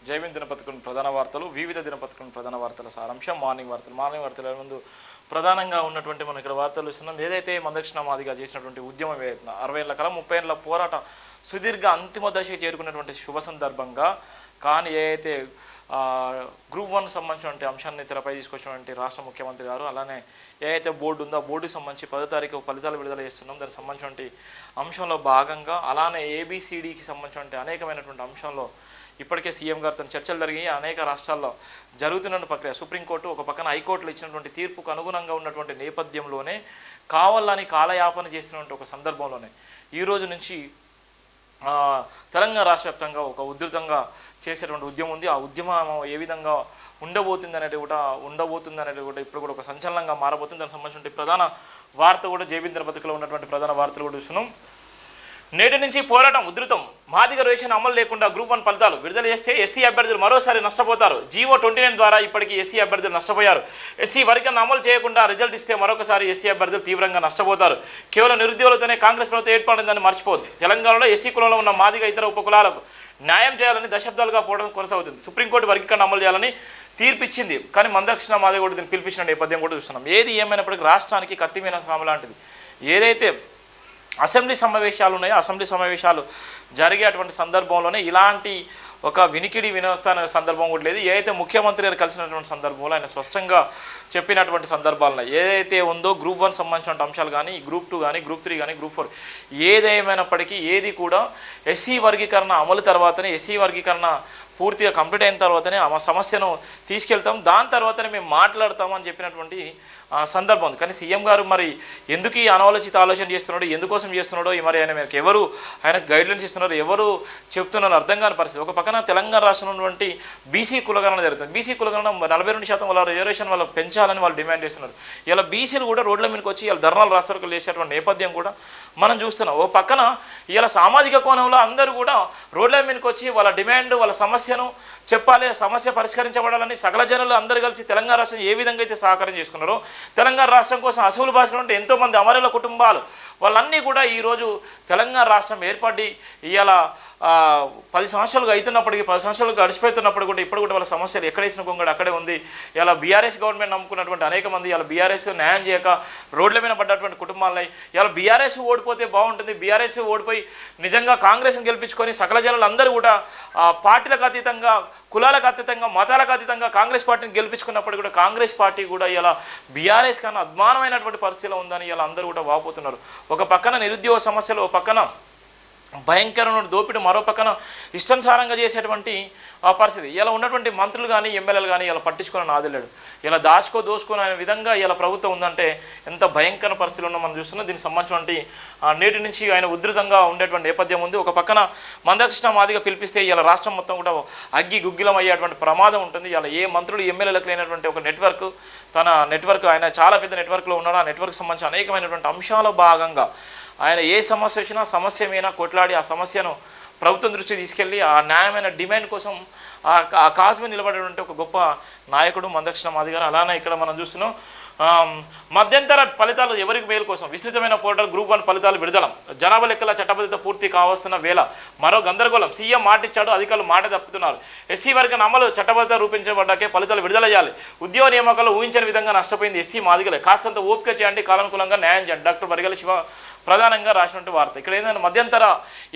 జైవిన్ దినపత్రికను ప్రధాన వార్తలు, వివిధ దినపత్రికను ప్రధాన వార్తల సారాంశం, మార్నింగ్ వార్తల ముందు ప్రధానంగా ఉన్నటువంటి మనం ఇక్కడ వార్తలు ఇస్తున్నాం. ఏదైతే మందక్షిణ మాదిగా చేసినటువంటి ఉద్యమం 60 ఏళ్ల కాలం 30 ఏళ్ల పోరాట సుదీర్ఘ అంతిమ దశకు చేరుకున్నటువంటి శుభ సందర్భంగా కానీ ఏదైతే గ్రూప్ 1 సంబంధించినటువంటి అంశాన్ని తెరపై తీసుకొచ్చినటువంటి రాష్ట్ర ముఖ్యమంత్రి గారు, అలానే ఏదైతే బోర్డు ఉందో ఆ బోర్డుకి సంబంధించి 10వ తారీఖు ఫలితాలు విడుదల చేస్తున్నాం. దానికి సంబంధించినటువంటి అంశంలో భాగంగా అలానే ఏబిసిడికి సంబంధించినటువంటి అనేకమైనటువంటి అంశంలో ఇప్పటికే సీఎం గారితో చర్చలు జరిగి అనేక రాష్ట్రాల్లో జరుగుతున్న ప్రక్రియ. సుప్రీంకోర్టు ఒక పక్కన హైకోర్టులో ఇచ్చినటువంటి తీర్పుకు అనుగుణంగా ఉన్నటువంటి నేపథ్యంలోనే కావాలని కాలయాపన చేస్తున్నటువంటి ఒక సందర్భంలోనే ఈ రోజు నుంచి తెలంగాణ రాష్ట్ర వ్యాప్తంగా ఒక ఉధృతంగా చేసేటువంటి ఉద్యమం ఉంది. ఆ ఉద్యమం ఏ విధంగా ఉండబోతుంది అనేది కూడా ఇప్పుడు కూడా ఒక సంచలనంగా మారబోతుంది. దానికి సంబంధించిన ప్రధాన వార్త కూడా జైవిన్ దినపత్రికలో ఉన్నటువంటి ప్రధాన వార్తలు కూడా చూస్తున్నాం. నేటి నుంచి పోరాటం ఉధృతం. మాదిగ రిజర్వేషన్ అమలు లేకుండా గ్రూప్ 1 ఫలితాలు విడుదల చేస్తే ఎస్సీ అభ్యర్థులు మరోసారి నష్టపోతారు. జీవో 29 ద్వారా ఇప్పటికీ ఎస్సీ అభ్యర్థులు నష్టపోయారు. ఎస్సీ వర్గాన్ని అమలు చేయకుండా రిజల్ట్ ఇస్తే మరొకసారి ఎస్సీ అభ్యర్థులు తీవ్రంగా నష్టపోతారు. కేవలం నిరుద్యోగులతోనే కాంగ్రెస్ ప్రభుత్వం ఏర్పడిందని మర్చిపోద్ది. తెలంగాణలో ఎస్సీ కులంలో ఉన్న మాదిగ ఇతర ఉపకులాలకు న్యాయం చేయాలని దశాబ్దాలుగా పోవడం కొనసాగుతుంది. సుప్రీంకోర్టు వర్గీకరణ అమలు చేయాలని తీర్పిచ్చింది. కానీ మందక్షిణ మాదిగ కూడా దీన్ని పిలిపించిన నేపథ్యం కూడా చూస్తున్నాం. ఏది ఏమైనప్పటికీ రాష్ట్రానికి కత్తిమీన సాము లాంటిది. ఏదైతే అసెంబ్లీ సమావేశాలు ఉన్నాయో అసెంబ్లీ సమావేశాలు జరిగేటువంటి సందర్భంలోనే ఇలాంటి ఒక వినికిడి వినవస్థాన సందర్భం కూడా లేదు. ఏదైతే ముఖ్యమంత్రి గారు కలిసినటువంటి సందర్భంలో ఆయన స్పష్టంగా చెప్పినటువంటి సందర్భాలను ఏదైతే ఉందో గ్రూప్ 1 సంబంధించిన అంశాలు కానీ గ్రూప్ 2 కానీ గ్రూప్ 3 కానీ గ్రూప్ 4 ఏదేమైనప్పటికీ ఏది కూడా ఎస్సీ వర్గీకరణ అమలు తర్వాతనే ఎస్సీ వర్గీకరణ పూర్తిగా కంప్లీట్ అయిన తర్వాతనే ఆ సమస్యను తీసుకెళ్తాం, దాని తర్వాతనే మేము మాట్లాడతామని చెప్పినటువంటి సందర్భం ఉంది. కానీ సీఎం గారు మరి ఎందుకు ఈ అనాలోచిత ఆలోచన చేస్తున్నాడో, ఎందుకోసం చేస్తున్నాడో, మరి ఆయన మీకు ఎవరు ఆయనకు గైడ్లైన్స్ ఇస్తున్నారు, ఎవరు చెప్తున్నారో అర్థం కాని పరిస్థితి. ఒక పక్కన తెలంగాణ రాష్ట్రంలో ఉన్నటువంటి బీసీ కులగణన జరుగుతుంది. బీసీ కులగణన 42% వాళ్ళ రిజర్వేషన్ వాళ్ళు పెంచాలని వాళ్ళు డిమాండ్ చేస్తున్నారు. ఇలా బీసీలు కూడా రోడ్ల మీదకి వచ్చి ఇలా ధర్నాలు రాష్ట్రాలకు చేసేటువంటి నేపథ్యం కూడా మనం చూస్తున్నాం. ఓ పక్కన ఇలా సామాజిక కోణంలో అందరూ కూడా రోడ్ల మీదకి వచ్చి వాళ్ళ డిమాండ్ వాళ్ళ సమస్యను చెప్పాలి, సమస్య పరిష్కరించబడాలని సకల జనులు అందరూ కలిసి తెలంగాణ రాష్ట్రం ఏ విధంగా అయితే సహకారం చేసుకున్నారో తెలంగాణ రాష్ట్రం కోసం అసూలు భాషలో ఎంతోమంది అమరుల కుటుంబాలు వాళ్ళన్నీ కూడా ఈరోజు తెలంగాణ రాష్ట్రం ఏర్పడి ఇవాళ 10 సంవత్సరాలుగా అవుతున్నప్పటికీ 10 సంవత్సరాలు గడిచిపోతున్నప్పుడు కూడా ఇప్పుడు కూడా వాళ్ళ సమస్యలు ఎక్కడేసిన కొంగడు అక్కడే ఉంది. ఇలా బీఆర్ఎస్ గవర్నమెంట్ నమ్ముకున్నటువంటి అనేక మంది ఇలా బీఆర్ఎస్ న్యాయం చేయక రోడ్ల మీద పడ్డటువంటి కుటుంబాలని ఇలా బీఆర్ఎస్ ఓడిపోతే బాగుంటుంది, బీఆర్ఎస్ ఓడిపోయి నిజంగా కాంగ్రెస్ని గెలిపించుకొని సకల జనులు అందరూ కూడా పార్టీలకు అతీతంగా కులాలకు అతీతంగా మతాలకు అతీతంగా కాంగ్రెస్ పార్టీని గెలిపించుకున్నప్పుడు కూడా కాంగ్రెస్ పార్టీ కూడా ఇలా బీఆర్ఎస్ కన్నా అద్మానమైనటువంటి పరిస్థితిలో ఉందని ఇలా అందరూ కూడా వాపోతున్నారు. ఒక పక్కన నిరుద్యోగ సమస్యలు, ఒక పక్కన భయంకరమైన దోపిడీ, మరో పక్కన ఇష్టానుసారంగా చేసేటువంటి పరిస్థితి. ఇలా ఉన్నటువంటి మంత్రులు కానీ ఎమ్మెల్యేలు కానీ ఇలా పట్టించుకుని నాదిలేడు. ఇలా దోచుకొని అనే విధంగా ఇలా ప్రభుత్వం ఉందంటే ఎంత భయంకర పరిస్థితులు ఉన్నా మనం చూస్తున్నాం. దీనికి సంబంధించినటువంటి నేటి నుంచి ఆయన ఉధృతంగా ఉండేటువంటి నేపథ్యం ఉంది. ఒక పక్కన మందకృష్ణ మాదిగా పిలిపిస్తే ఇలా రాష్ట్రం మొత్తం కూడా అగ్గి గుగ్గిలం అయ్యేటువంటి ప్రమాదం ఉంటుంది. ఇలా ఏ మంత్రులు ఎమ్మెల్యేలకు లేనటువంటి ఒక నెట్వర్క్, తన నెట్వర్క్, ఆయన చాలా పెద్ద నెట్వర్క్లో ఉన్నాడు. ఆ నెట్వర్క్ సంబంధించిన అనేకమైనటువంటి అంశాల భాగంగా ఆయన ఏ సమస్య వచ్చినా సమస్య మీద కొట్లాడి ఆ సమస్యను ప్రభుత్వం దృష్టికి తీసుకెళ్ళి ఆ న్యాయమైన డిమాండ్ కోసం ఆ కాజ్ మీద నిలబడేటువంటి ఒక గొప్ప నాయకుడు మందకృష్ణ మాదిగ గారు. అలానే ఇక్కడ మనం చూస్తున్నాం మధ్యంతర ఫలితాలు ఎవరికి మేలు కోసం విస్తృతమైన పోర్టల్ గ్రూప్ 1 ఫలితాలు విడుదల. జనాభా లెక్కల చట్టబద్ధత పూర్తి కావస్తున్న వేళ మరో గందరగోళం. సీఎం మాటిచ్చాడు, అధికారులు మాట తప్పుతున్నారు. ఎస్సీ వర్గం అమలు చట్టబద్ధత రూపించబడ్డాకే ఫలితాలు విడుదల చేయాలి. ఉద్యోగ నియామకాలు ఊహించని విధంగా నష్టపోయింది ఎస్సీ మాదిగలే. కాస్తంత ఓపిక చేయండి, కాలానుకూలంగా న్యాయం చేయండి. డాక్టర్ బరిగల శివ ప్రధానంగా రాసినటువంటి వార్త. ఇక్కడ ఏంటంటే మధ్యంతర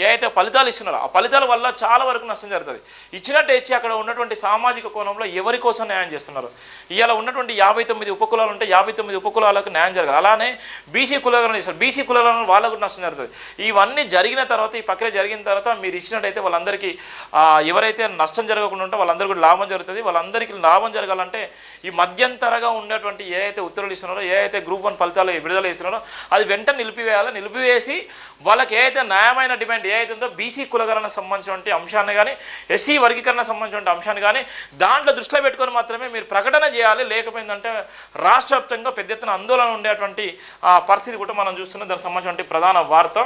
ఏదైతే ఫలితాలు ఇస్తున్నారో ఆ ఫలితాల వల్ల చాలా వరకు నష్టం జరుగుతుంది. ఇచ్చినట్టు ఇచ్చి అక్కడ ఉన్నటువంటి సామాజిక కోణంలో ఎవరి కోసం న్యాయం చేస్తున్నారు. ఇవాళ ఉన్నటువంటి 59 ఉపకులాలు ఉంటే 59 ఉపకులాలకు న్యాయం జరగాలి. అలానే బీసీ కులాలను చేస్తారు, బీసీ కులాలను వాళ్ళకు నష్టం జరుగుతుంది. ఇవన్నీ జరిగిన తర్వాత, ఈ ప్రక్రియ జరిగిన తర్వాత మీరు ఇచ్చినట్టయితే వాళ్ళందరికీ ఎవరైతే నష్టం జరగకుండా ఉంటే వాళ్ళందరికీ కూడా లాభం జరుగుతుంది. వాళ్ళందరికీ లాభం జరగాలంటే ఈ మధ్యంతరగా ఉన్నటువంటి ఏదైతే ఉత్తర్వులు ఇస్తున్నారో, ఏదైతే గ్రూప్ 1 ఫలితాలు విడుదల ఇస్తున్నారో అది వెంటనే నిలిపివేసి వాళ్ళకి ఏదైతే న్యాయమైన డిమాండ్ ఏదైతే ఉందో బీసీ కులగణన సంబంధించినటువంటి అంశాన్ని కానీ ఎస్సీ వర్గీకరణ సంబంధించిన అంశాన్ని కానీ దాంట్లో దృష్టిలో పెట్టుకొని మాత్రమే మీరు ప్రకటన చేయాలి. లేకపోయిందంటే రాష్ట్ర వ్యాప్తంగా పెద్ద ఎత్తున ఆందోళన ఉండేటువంటి పరిస్థితి కూడా మనం చూస్తున్నాం. దానికి సంబంధించిన ప్రధాన వార్త.